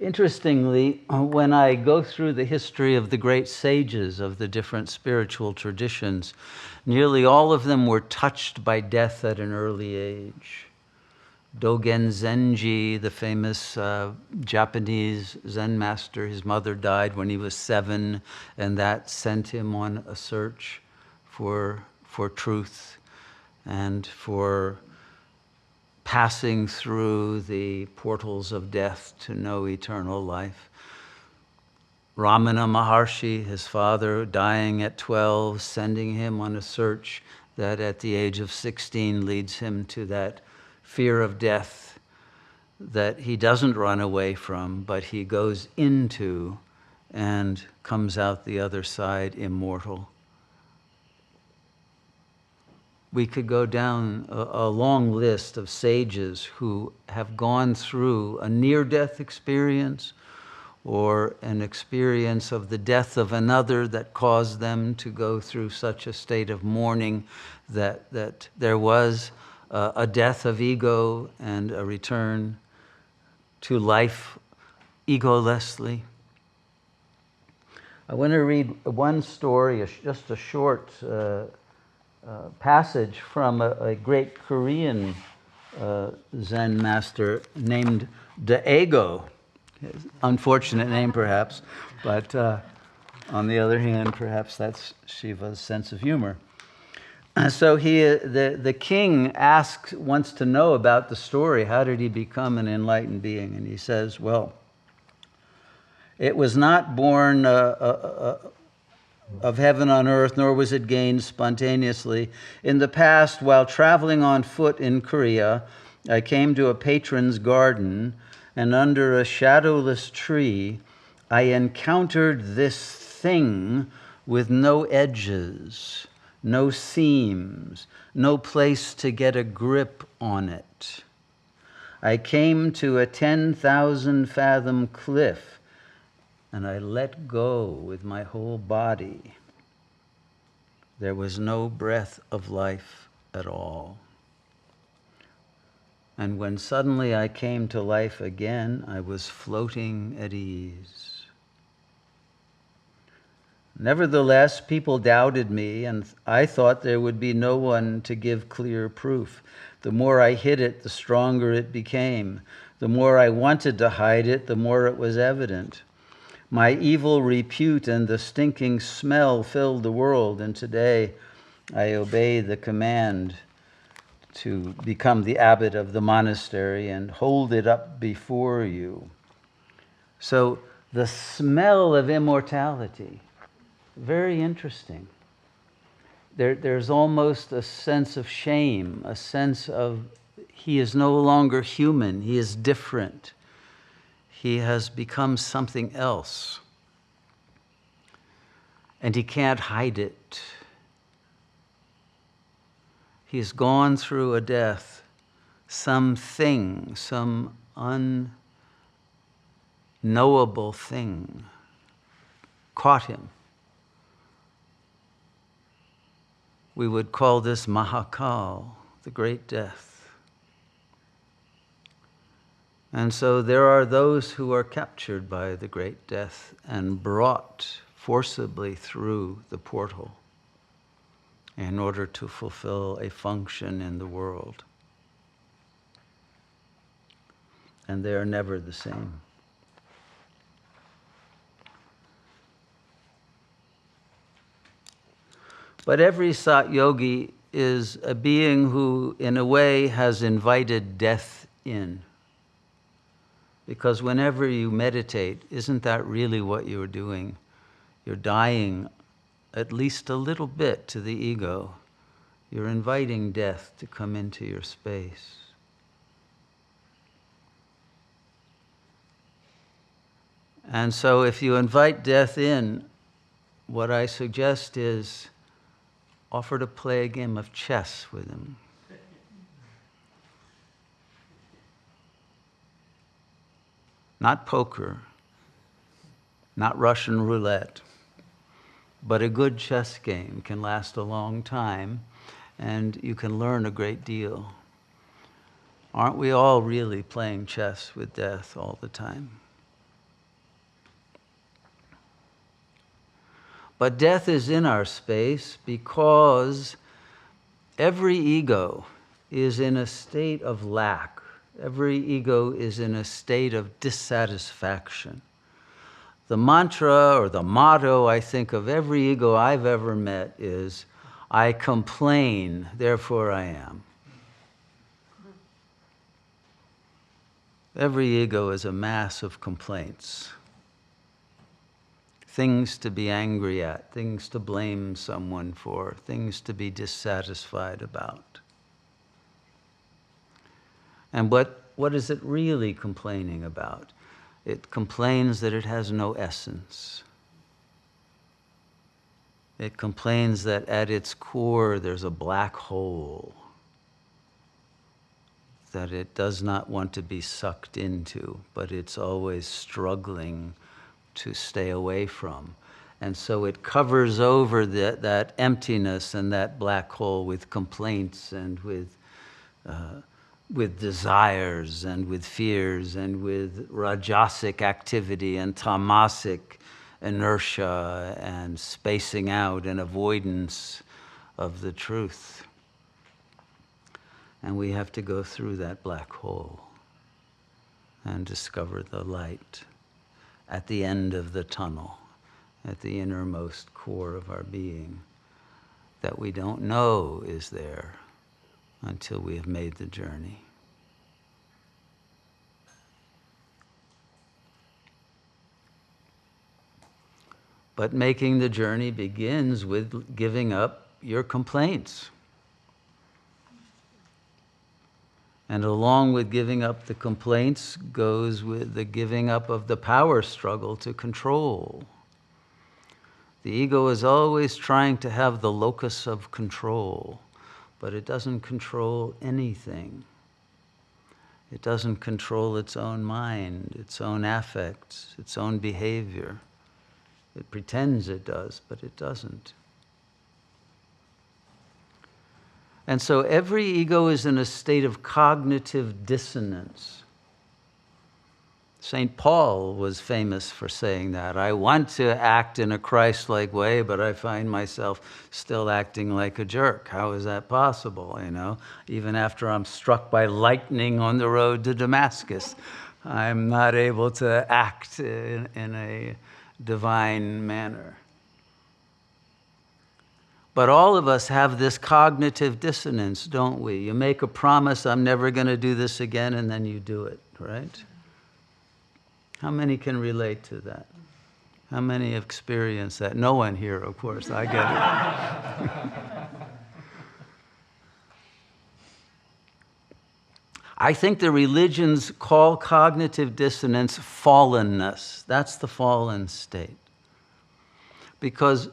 Interestingly, when I go through the history of the great sages of the different spiritual traditions, nearly all of them were touched by death at an early age. Dogen Zenji, the famous Japanese Zen master, his mother died when he was 7, and that sent him on a search for truth and for passing through the portals of death to know eternal life. Ramana Maharshi, his father, dying at 12, sending him on a search that at the age of 16 leads him to that fear of death that he doesn't run away from, but he goes into and comes out the other side immortal. We could go down a long list of sages who have gone through a near-death experience or an experience of the death of another that caused them to go through such a state of mourning that there was a death of ego and a return to life egolessly. I want to read one story, just a short passage from a great Korean Zen master named Daego. Unfortunate name, perhaps, but on the other hand, perhaps that's Shiva's sense of humor. So the king wants to know about the story. How did he become an enlightened being? And he says, well, it was not born of heaven on earth, nor was it gained spontaneously. In the past, while traveling on foot in Korea, I came to a patron's garden, and under a shadowless tree, I encountered this thing with no edges, no seams, no place to get a grip on it. I came to a 10,000 fathom cliff, and I let go with my whole body. There was no breath of life at all. And when suddenly I came to life again, I was floating at ease. Nevertheless, people doubted me, and I thought there would be no one to give clear proof. The more I hid it, the stronger it became. The more I wanted to hide it, the more it was evident. My evil repute and the stinking smell filled the world, and today I obey the command to become the abbot of the monastery and hold it up before you. So the smell of immortality, very interesting. There's almost a sense of shame, a sense of he is no longer human, he is different. He has become something else, and he can't hide it. He has gone through a death, something, some unknowable thing caught him. We would call this Mahakal, the great death. And so there are those who are captured by the great death and brought forcibly through the portal in order to fulfill a function in the world. And they are never the same. But every Sat Yogi is a being who, in a way, has invited death in. Because whenever you meditate, isn't that really what you're doing? You're dying at least a little bit to the ego. You're inviting death to come into your space. And so if you invite death in, what I suggest is offer to play a game of chess with him. Not poker, not Russian roulette, but a good chess game can last a long time, and you can learn a great deal. Aren't we all really playing chess with death all the time? But death is in our space because every ego is in a state of lack. Every ego is in a state of dissatisfaction. The mantra or the motto, I think, of every ego I've ever met is, I complain, therefore I am. Every ego is a mass of complaints. Things to be angry at, things to blame someone for, things to be dissatisfied about. And what is it really complaining about? It complains that it has no essence. It complains that at its core there's a black hole that it does not want to be sucked into, but it's always struggling to stay away from. And so it covers over that emptiness and that black hole with complaints and with desires and with fears and with rajasic activity and tamasic inertia and spacing out and avoidance of the truth. And we have to go through that black hole and discover the light at the end of the tunnel, at the innermost core of our being, that we don't know is there until we have made the journey. But making the journey begins with giving up your complaints. And along with giving up the complaints goes with the giving up of the power struggle to control. The ego is always trying to have the locus of control, but it doesn't control anything. It doesn't control its own mind, its own affects, its own behavior. It pretends it does, but it doesn't. And so every ego is in a state of cognitive dissonance. St. Paul was famous for saying that. I want to act in a Christ-like way, but I find myself still acting like a jerk. How is that possible, you know? Even after I'm struck by lightning on the road to Damascus, I'm not able to act in a divine manner. But all of us have this cognitive dissonance, don't we? You make a promise, I'm never going to do this again, and then you do it, right? How many can relate to that? How many have experienced that? No one here, of course, I get it. I think the religions call cognitive dissonance fallenness. That's the fallen state. Because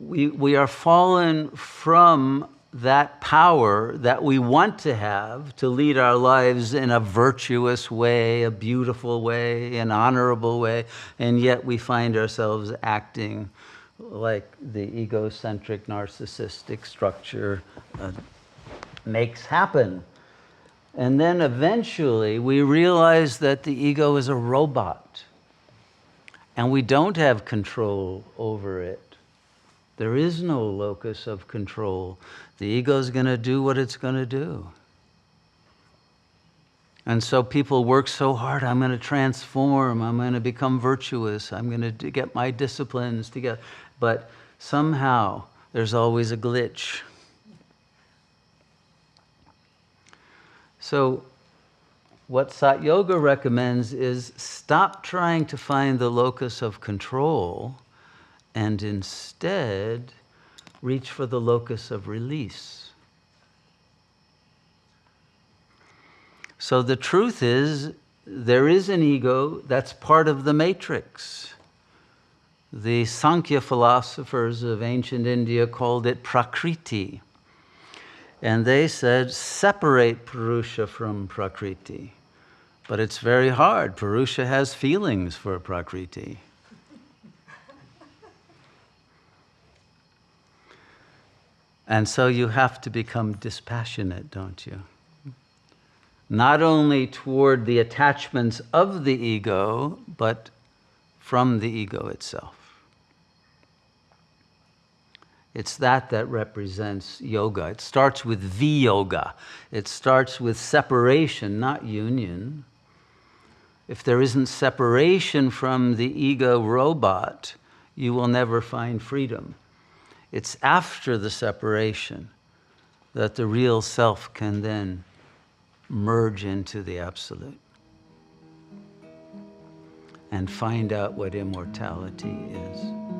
we are fallen from that power that we want to have to lead our lives in a virtuous way, a beautiful way, an honorable way, and yet we find ourselves acting like the egocentric, narcissistic structure makes happen. And then eventually we realize that the ego is a robot and we don't have control over it. There is no locus of control. The ego is going to do what it's going to do. And so people work so hard, I'm going to transform, I'm going to become virtuous, I'm going to get my disciplines together. But somehow there's always a glitch. So what Sat Yoga recommends is stop trying to find the locus of control and instead reach for the locus of release. So the truth is, there is an ego that's part of the matrix. The Sankhya philosophers of ancient India called it Prakriti. And they said, separate Purusha from Prakriti. But it's very hard. Purusha has feelings for Prakriti. And so you have to become dispassionate, don't you? Not only toward the attachments of the ego, but from the ego itself. It's that represents yoga. It starts with V-yoga. It starts with separation, not union. If there isn't separation from the ego robot, you will never find freedom. It's after the separation that the real self can then merge into the absolute and find out what immortality is.